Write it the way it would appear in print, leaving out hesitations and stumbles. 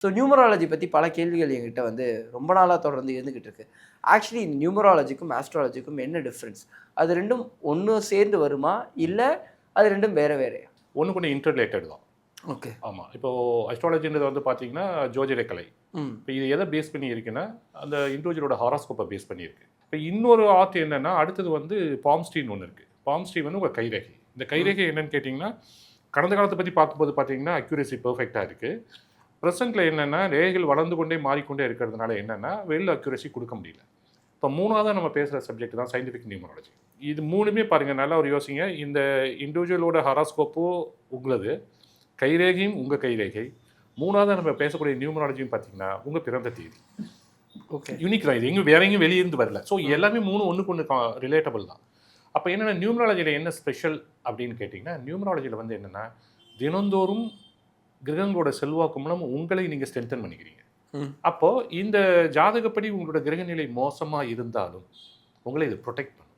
So numerology பற்றி பல கேள்விகள் என்கிட்ட வந்து ரொம்ப நாளாக தொடர்ந்து இருந்துக்கிட்டு இருக்கு. ஆக்சுவலி இந்த நியூமராலஜிக்கும் ஆஸ்ட்ராலஜிக்கும் என்ன டிஃப்ரென்ஸ்? அது ரெண்டும் ஒன்று சேர்ந்து வருமா? இல்லை அது ரெண்டும் வேற வேறையா? ஒன்று கொஞ்சம் இன்டர்ரிலேட்டட் தான். ஓகே. ஆமாம். இப்போது அஸ்ட்ராலஜின்றது வந்து பார்த்தீங்கன்னா ஜோதிட கலை. இப்போ இது எதை பேஸ் பண்ணி இருக்குன்னா அந்த இண்டிவிஜுவலோட ஹாரோஸ்கோப்பை பேஸ் பண்ணியிருக்கு. இப்போ இன்னொரு ஆர்ட் என்னென்னா அடுத்தது வந்து பாம்ஸ்ட்ரீன்னு ஒன்று இருக்குது. பாம்ஸ்ட்ரீ வந்து உங்கள் கைரேகை. இந்த கைரேகை என்னென்னு கேட்டிங்கன்னா கடந்த காலத்தை பற்றி பார்க்கும்போது பார்த்தீங்கன்னா அக்யூரேசி பெர்ஃபெக்டாக இருக்குது. ப்ரெசென்ட்டில் என்னென்னா ரேகைகள் வளர்ந்து கொண்டே மாறிக்கொண்டே இருக்கிறதுனால என்னென்னா வெல் அக்யூரேசி கொடுக்க முடியல. இப்போ மூணாவதாக நம்ம பேசுகிற சப்ஜெக்ட் தான் சயின்டிஃபிக் நியூமராலஜி. இது மூணுமே பாருங்கள், நல்லா ஒரு யோசிங்க. இந்த இண்டிவிஜுவலோட ஹாரோஸ்கோப்போ உங்களது, கைரேகையும் உங்கள் கைரேகை, மூணாவதாக நம்ம பேசக்கூடிய நியூமராலஜியும் பார்த்தீங்கன்னா உங்கள் பிறந்த தேதி. ஓகே. யூனிக் தான், இது வேற எங்கேயும் வெளியிருந்து வரல. ஸோ எல்லாமே ஒன்றுக்கு ஒன்று ரிலேட்டபிள் தான். அப்போ என்னென்னா நியூமராலஜியில் என்ன ஸ்பெஷல் அப்படின்னு கேட்டிங்கன்னா நியூமராலஜியில் வந்து என்னென்னா தினந்தோறும் கிரகங்களோட செல்வாக்கு மூலம் உங்களை நீங்கள் ஸ்ட்ரென்தன் பண்ணிக்கிறீங்க. அப்போது இந்த ஜாதகப்படி உங்களோட கிரகநிலை மோசமாக இருந்தாலும் உங்களை இது ப்ரொடெக்ட் பண்ணும்.